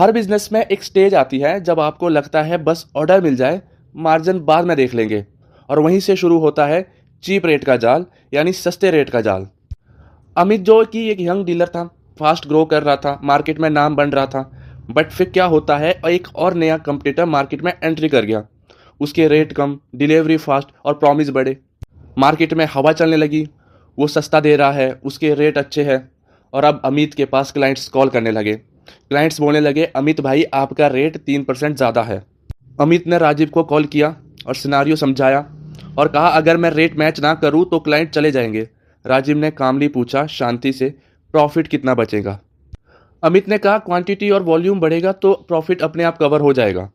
हर business में एक stage आती है जब आपको लगता है बस ऑर्डर मिल जाए, मार्जिन बाद में देख लेंगे। और वहीं से शुरू होता है चीप रेट का जाल, यानी सस्ते रेट का जाल। अमित जो कि एक यंग डीलर था, फास्ट ग्रो कर रहा था, मार्केट में नाम बन रहा था। बट फिर क्या होता है, एक और नया कंपटीटर मार्केट में एंट्री कर गया। उसके रेट कम, डिलीवरी फास्ट और प्रॉमिस बड़े। मार्केट में हवा चलने लगी। वो सस्ता दे रहा है, उसके रेट अच्छे हैं। और अब अमित के पास क्लाइंट्स कॉल करने लगे। क्लाइंट्स बोलने लगे, अमित भाई आपका रेट 3% ज़्यादा है। अमित ने राजीव को कॉल किया और सिनारियो समझाया और कहा अगर मैं रेट मैच ना करूं तो क्लाइंट चले जाएंगे। राजीव ने कामली पूछा शांति से, प्रॉफिट कितना बचेगा? अमित ने कहा क्वांटिटी और वॉल्यूम बढ़ेगा तो प्रॉफिट अपने आप कवर हो जाएगा।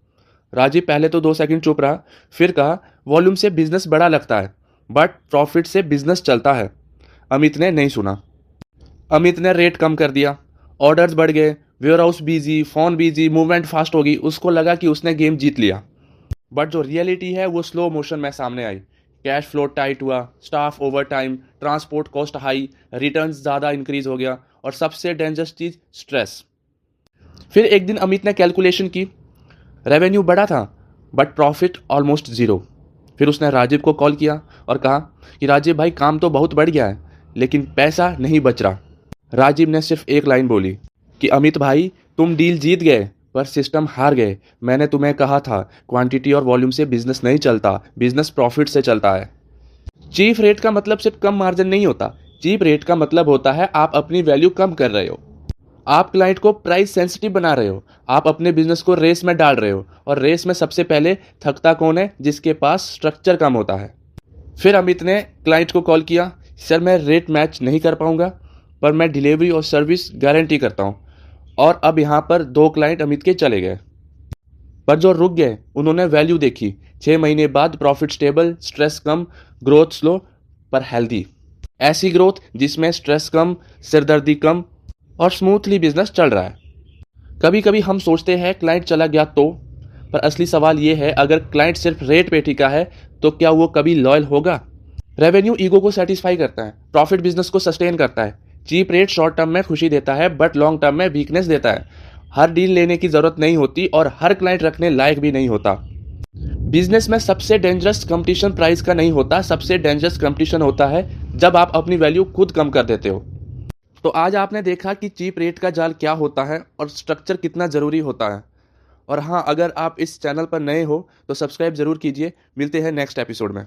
राजीव पहले तो 2 सेकंड चुप रहा, फिर कहा वॉल्यूम से बिजनेस बड़ा लगता है बट प्रॉफिट से बिजनेस चलता है। अमित ने नहीं सुना। अमित ने रेट कम कर दिया, ऑर्डर्स बढ़ गए, warehouse busy, phone busy, movement fast होगी। उसको लगा कि उसने गेम जीत लिया। बट जो रियलिटी है वो स्लो मोशन में सामने आई। कैश फ्लो टाइट हुआ, staff over time, transport cost high, returns ज़्यादा इंक्रीज हो गया और सबसे डेंजरस चीज़ स्ट्रेस। फिर एक दिन अमित ने कैलकुलेशन की। रेवेन्यू बढ़ा था बट प्रॉफिट ऑलमोस्ट ज़ीरो। फिर उसने राजीव को कॉल किया और कहा कि राजीव भाई काम तो बहुत बढ़ गया है लेकिन पैसा नहीं बच रहा। राजीव ने सिर्फ एक लाइन बोली कि अमित भाई तुम डील जीत गए पर सिस्टम हार गए। मैंने तुम्हें कहा था क्वांटिटी और वॉल्यूम से बिजनेस नहीं चलता, बिजनेस प्रॉफिट से चलता है। चीप रेट का मतलब सिर्फ कम मार्जिन नहीं होता। चीप रेट का मतलब होता है आप अपनी वैल्यू कम कर रहे हो, आप क्लाइंट को प्राइस सेंसिटिव बना रहे हो, आप अपने बिजनेस को रेस में डाल रहे हो। और रेस में सबसे पहले थकता कौन है? जिसके पास स्ट्रक्चर कम होता है। फिर अमित ने क्लाइंट को कॉल किया, सर मैं रेट मैच नहीं कर पाऊंगा पर मैं डिलीवरी और सर्विस गारंटी करता हूँ। और अब यहाँ पर 2 क्लाइंट अमित के चले गए पर जो रुक गए उन्होंने वैल्यू देखी। 6 महीने बाद प्रॉफिट स्टेबल, स्ट्रेस कम, ग्रोथ स्लो पर हेल्दी। ऐसी ग्रोथ जिसमें स्ट्रेस कम, सिरदर्दी कम और स्मूथली बिजनेस चल रहा है। कभी कभी हम सोचते हैं क्लाइंट चला गया तो, पर असली सवाल ये है अगर क्लाइंट सिर्फ रेट पे टिका है तो क्या वो कभी लॉयल होगा? रेवेन्यू ईगो को सेटिस्फाई करता है, प्रॉफिट बिजनेस को सस्टेन करता है। चीप रेट शॉर्ट टर्म में खुशी देता है बट लॉन्ग टर्म में वीकनेस देता है। हर डील लेने की जरूरत नहीं होती और हर क्लाइंट रखने लायक भी नहीं होता। बिजनेस में सबसे डेंजरस कंपटीशन प्राइस का नहीं होता, सबसे डेंजरस कंपटीशन होता है जब आप अपनी वैल्यू खुद कम कर देते हो। तो आज आपने देखा कि चीप रेट का जाल क्या होता है और स्ट्रक्चर कितना ज़रूरी होता है। और हाँ, अगर आप इस चैनल पर नए हो तो सब्सक्राइब ज़रूर कीजिए। मिलते हैं नेक्स्ट एपिसोड में।